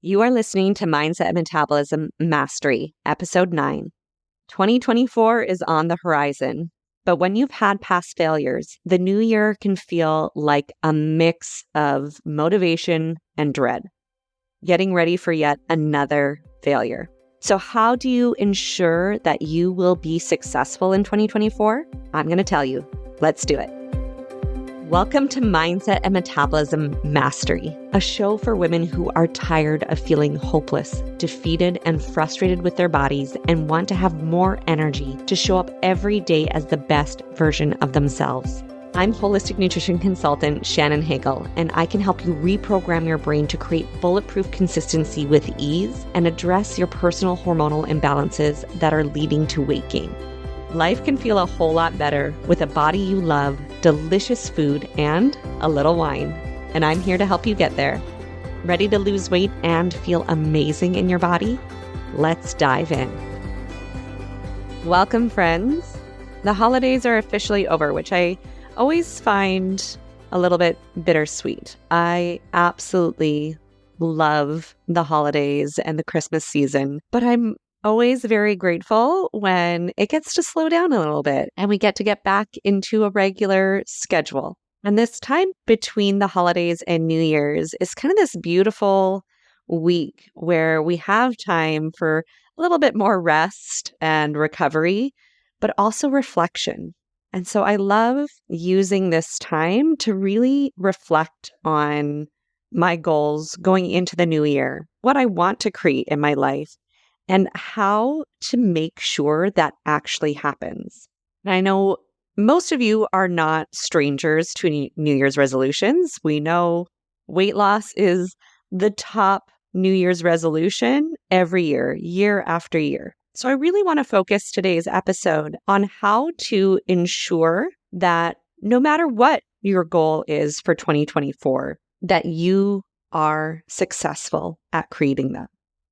You are listening to Mindset and Metabolism Mastery, Episode 9. 2024 is on the horizon, but when you've had past failures, the new year can feel like a mix of motivation and dread, getting ready for yet another failure. So how do you ensure that you will be successful in 2024? I'm going to tell you. Let's do it. Welcome to Mindset and Metabolism Mastery, a show for women who are tired of feeling hopeless, defeated, and frustrated with their bodies and want to have more energy to show up every day as the best version of themselves. I'm holistic nutrition consultant Shannon Hagel, and I can help you reprogram your brain to create bulletproof consistency with ease and address your personal hormonal imbalances that are leading to weight gain. Life can feel a whole lot better with a body you love, delicious food, and a little wine. And I'm here to help you get there. Ready to lose weight and feel amazing in your body? Let's dive in. Welcome, friends. The holidays are officially over, which I always find a little bit bittersweet. I absolutely love the holidays and the Christmas season, but I'm always very grateful when it gets to slow down a little bit and we get to get back into a regular schedule. And this time between the holidays and New Year's is kind of this beautiful week where we have time for a little bit more rest and recovery, but also reflection. And so I love using this time to really reflect on my goals going into the new year, what I want to create in my life, and how to make sure that actually happens. And I know most of you are not strangers to New Year's resolutions. We know weight loss is the top New Year's resolution every year, year after year. So I really want to focus today's episode on how to ensure that no matter what your goal is for 2024, that you are successful at creating them.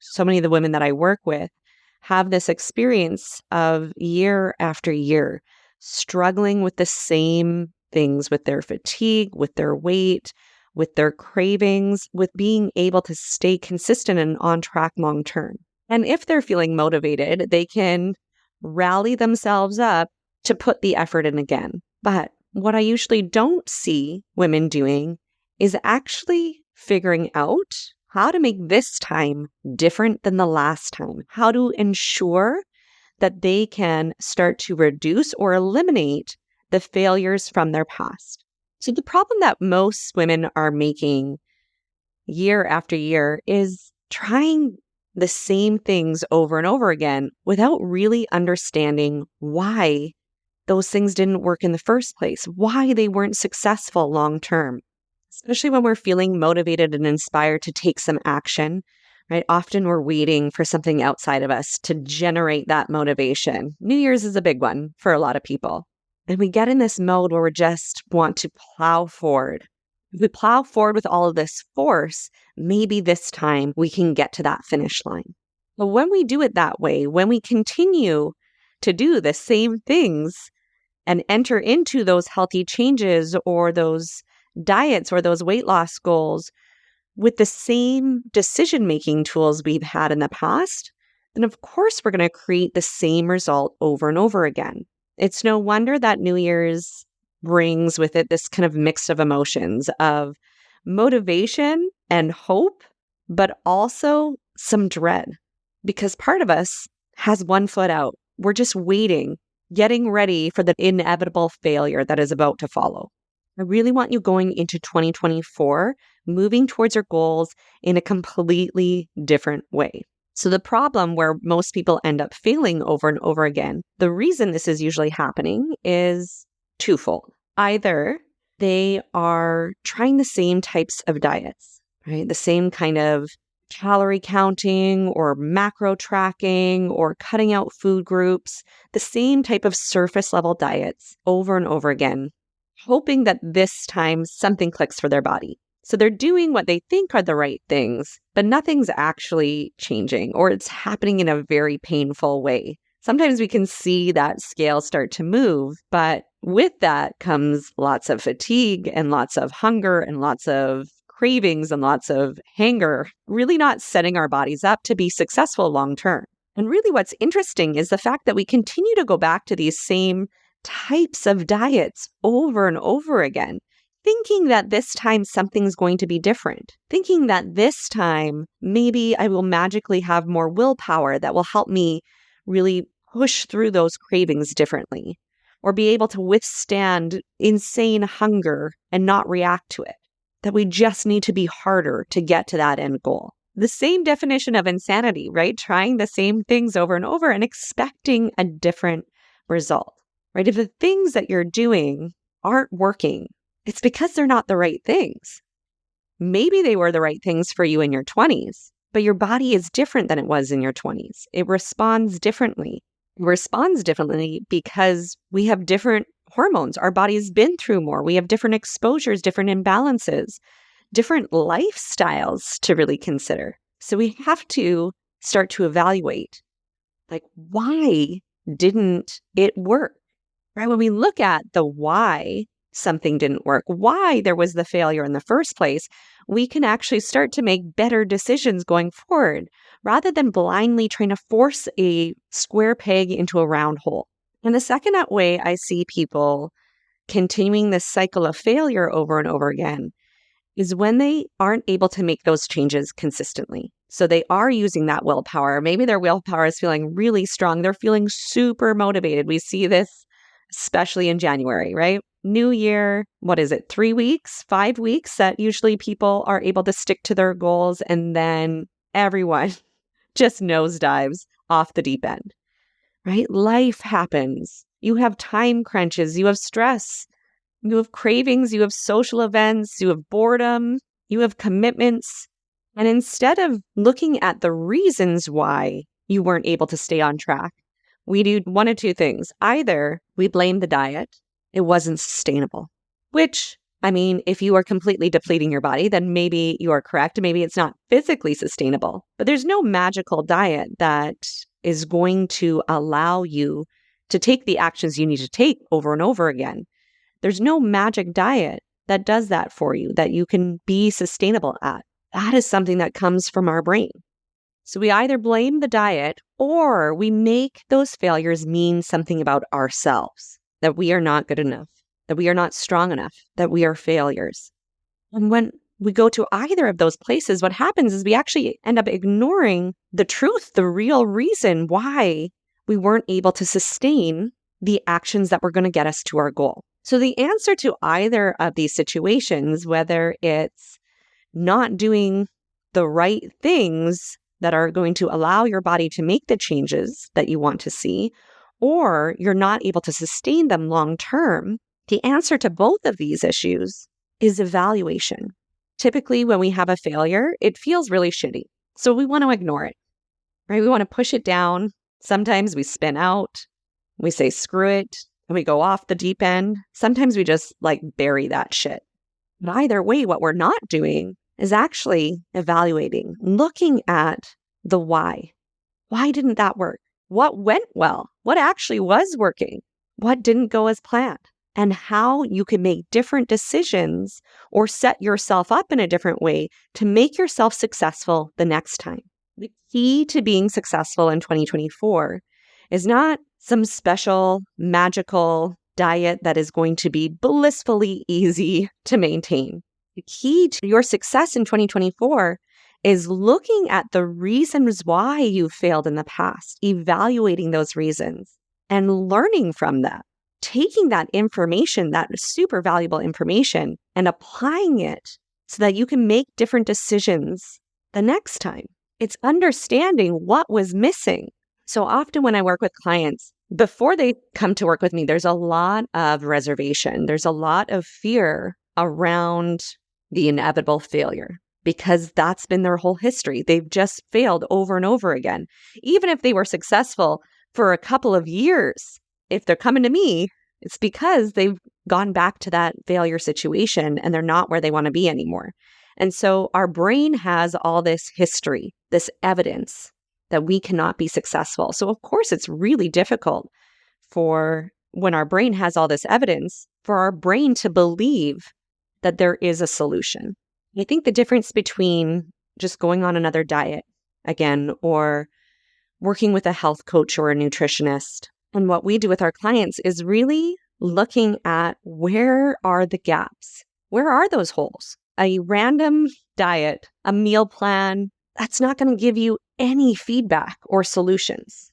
So many of the women that I work with have this experience of year after year, struggling with the same things, with their fatigue, with their weight, with their cravings, with being able to stay consistent and on track long term. And if they're feeling motivated, they can rally themselves up to put the effort in again. But what I usually don't see women doing is actually figuring out how to make this time different than the last time, how to ensure that they can start to reduce or eliminate the failures from their past. So the problem that most women are making year after year is trying the same things over and over again without really understanding why those things didn't work in the first place, why they weren't successful long term. Especially when we're feeling motivated and inspired to take some action, right? Often we're waiting for something outside of us to generate that motivation. New Year's is a big one for a lot of people. And we get in this mode where we just want to plow forward. If we plow forward with all of this force, maybe this time we can get to that finish line. But when we do it that way, when we continue to do the same things and enter into those healthy changes or those diets or those weight loss goals with the same decision-making tools we've had in the past, then of course we're going to create the same result over and over again. It's no wonder that New Year's brings with it this kind of mix of emotions of motivation and hope, but also some dread, because part of us has one foot out. We're just waiting, getting ready for the inevitable failure that is about to follow. I really want you going into 2024, moving towards your goals in a completely different way. So the problem where most people end up failing over and over again, the reason this is usually happening is twofold. Either they are trying the same types of diets, right? The same kind of calorie counting or macro tracking or cutting out food groups, the same type of surface level diets over and over again, hoping that this time something clicks for their body. So they're doing what they think are the right things, but nothing's actually changing, or it's happening in a very painful way. Sometimes we can see that scale start to move, but with that comes lots of fatigue and lots of hunger and lots of cravings and lots of hunger, really not setting our bodies up to be successful long term. And really what's interesting is the fact that we continue to go back to these same types of diets over and over again, thinking that this time something's going to be different, thinking that this time maybe I will magically have more willpower that will help me really push through those cravings differently, or be able to withstand insane hunger and not react to it, that we just need to be harder to get to that end goal. The same definition of insanity, right? Trying the same things over and over and expecting a different result, right? If the things that you're doing aren't working, it's because they're not the right things. Maybe they were the right things for you in your 20s, but your body is different than it was in your 20s. It responds differently. It responds differently because we have different hormones. Our body's been through more. We have different exposures, different imbalances, different lifestyles to really consider. So we have to start to evaluate, like, why didn't it work? Right? When we look at the why something didn't work, why there was the failure in the first place, we can actually start to make better decisions going forward rather than blindly trying to force a square peg into a round hole. And the second way I see people continuing this cycle of failure over and over again is when they aren't able to make those changes consistently. So they are using that willpower. Maybe their willpower is feeling really strong. They're feeling super motivated. We see this especially in January, right? New year, what is it, 3 weeks, 5 weeks that usually people are able to stick to their goals, and then everyone just nosedives off the deep end, right? Life happens. You have time crunches, you have stress, you have cravings, you have social events, you have boredom, you have commitments. And instead of looking at the reasons why you weren't able to stay on track, we do one of two things. Either we blame the diet, it wasn't sustainable, which, I mean, if you are completely depleting your body, then maybe you are correct. Maybe it's not physically sustainable, but there's no magical diet that is going to allow you to take the actions you need to take over and over again. There's no magic diet that does that for you, that you can be sustainable at. That is something that comes from our brain. So we either blame the diet or we make those failures mean something about ourselves, that we are not good enough, that we are not strong enough, that we are failures. And when we go to either of those places, what happens is we actually end up ignoring the truth, the real reason why we weren't able to sustain the actions that were going to get us to our goal. So the answer to either of these situations, whether it's not doing the right things that are going to allow your body to make the changes that you want to see, or you're not able to sustain them long term, the answer to both of these issues is evaluation. Typically, when we have a failure, it feels really shitty. So we want to ignore it, right? We want to push it down. Sometimes we spin out, we say, screw it, and we go off the deep end. Sometimes we just bury that shit. But either way, what we're not doing is actually evaluating, looking at the why. Why didn't that work? What went well? What actually was working? What didn't go as planned? And how you can make different decisions or set yourself up in a different way to make yourself successful the next time. The key to being successful in 2024 is not some special magical diet that is going to be blissfully easy to maintain. The key to your success in 2024 is looking at the reasons why you failed in the past, evaluating those reasons, and learning from that, taking that information, that super valuable information, and applying it so that you can make different decisions the next time. It's understanding what was missing. So often when I work with clients, before they come to work with me, there's a lot of reservation. There's a lot of fear around the inevitable failure because that's been their whole history. They've just failed over and over again. Even if they were successful for a couple of years, if they're coming to me, it's because they've gone back to that failure situation and they're not where they want to be anymore. And so our brain has all this history, this evidence that we cannot be successful. So of course, it's really difficult for when our brain has all this evidence, for our brain to believe that there is a solution. I think the difference between just going on another diet again, or working with a health coach or a nutritionist, and what we do with our clients is really looking at where are the gaps? Where are those holes? A random diet, a meal plan, that's not going to give you any feedback or solutions.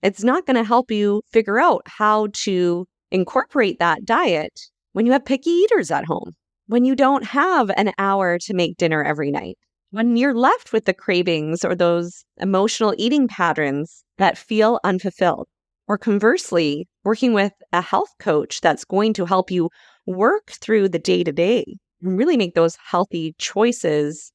It's not going to help you figure out how to incorporate that diet when you have picky eaters at home, when you don't have an hour to make dinner every night, when you're left with the cravings or those emotional eating patterns that feel unfulfilled. Or conversely, working with a health coach that's going to help you work through the day-to-day and really make those healthy choices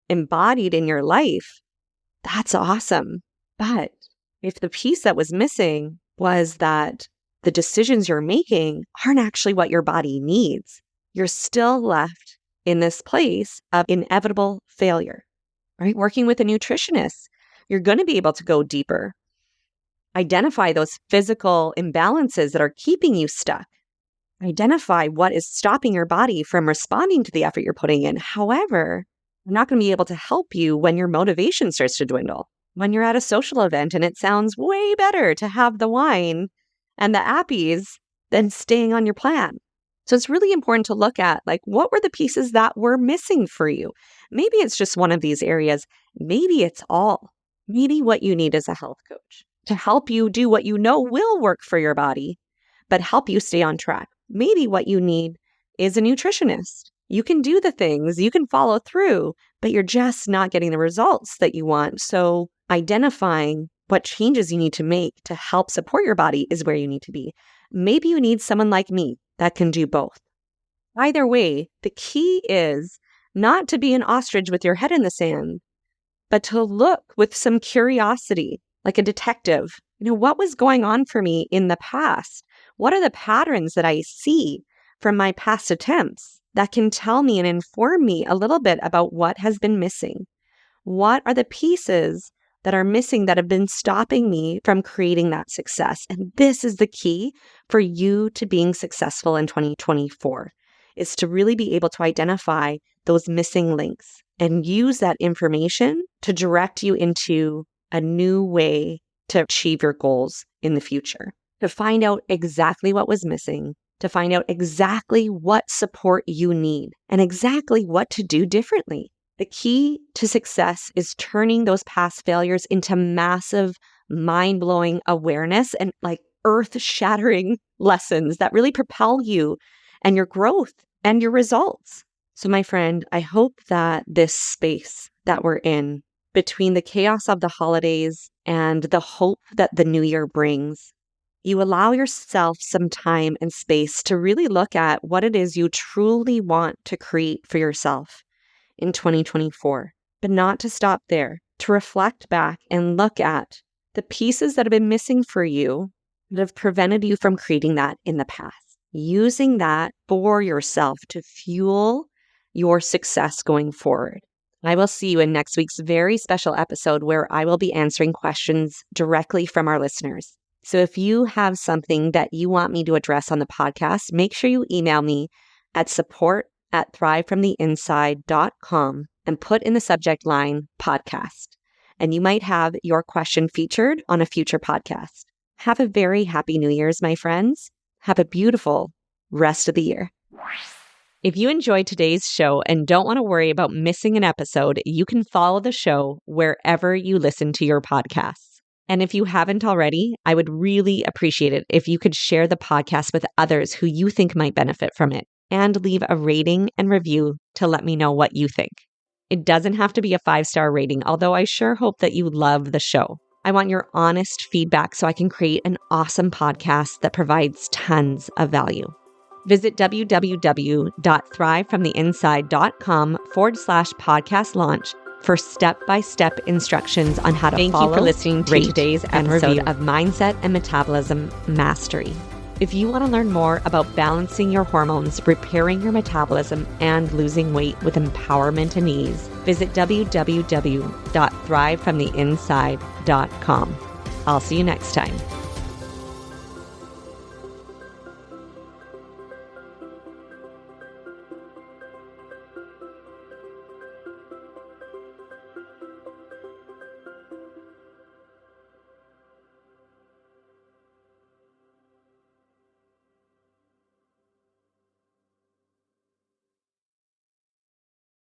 embodied in your life, that's awesome. But if the piece that was missing was that the decisions you're making aren't actually what your body needs, you're still left in this place of inevitable failure, right? Working with a nutritionist, you're going to be able to go deeper, identify those physical imbalances that are keeping you stuck, identify what is stopping your body from responding to the effort you're putting in. However, I'm not going to be able to help you when your motivation starts to dwindle, when you're at a social event and it sounds way better to have the wine and the appies than staying on your plan. So it's really important to look at, like, what were the pieces that were missing for you? Maybe it's just one of these areas. Maybe it's all. Maybe what you need is a health coach to help you do what you know will work for your body, but help you stay on track. Maybe what you need is a nutritionist. You can do the things, you can follow through, but you're just not getting the results that you want. So identifying what changes you need to make to help support your body is where you need to be. Maybe you need someone like me that can do both. Either way, the key is not to be an ostrich with your head in the sand, but to look with some curiosity, like a detective. What was going on for me in the past? What are the patterns that I see from my past attempts that can tell me and inform me a little bit about what has been missing? What are the pieces that are missing that have been stopping me from creating that success? And this is the key for you to being successful in 2024, is to really be able to identify those missing links and use that information to direct you into a new way to achieve your goals in the future, to find out exactly what was missing, to find out exactly what support you need and exactly what to do differently. The key to success is turning those past failures into massive, mind-blowing awareness and like earth-shattering lessons that really propel you and your growth and your results. So my friend, I hope that this space that we're in, between the chaos of the holidays and the hope that the new year brings, you allow yourself some time and space to really look at what it is you truly want to create for yourself in 2024, but not to stop there, to reflect back and look at the pieces that have been missing for you that have prevented you from creating that in the past, using that for yourself to fuel your success going forward. I will see you in next week's very special episode where I will be answering questions directly from our listeners. So if you have something that you want me to address on the podcast, make sure you email me at support@thrivefromtheinside.com and put in the subject line podcast. And you might have your question featured on a future podcast. Have a very happy New Year's, my friends. Have a beautiful rest of the year. If you enjoyed today's show and don't want to worry about missing an episode, you can follow the show wherever you listen to your podcasts. And if you haven't already, I would really appreciate it if you could share the podcast with others who you think might benefit from it, and leave a rating and review to let me know what you think. It doesn't have to be a 5-star rating, although I sure hope that you love the show. I want your honest feedback so I can create an awesome podcast that provides tons of value. Visit www.thrivefromtheinside.com/podcast launch for step-by-step instructions on how to follow. Thank you for listening to today's episode of Mindset and Metabolism Mastery. If you want to learn more about balancing your hormones, repairing your metabolism, and losing weight with empowerment and ease, visit www.thrivefromtheinside.com. I'll see you next time.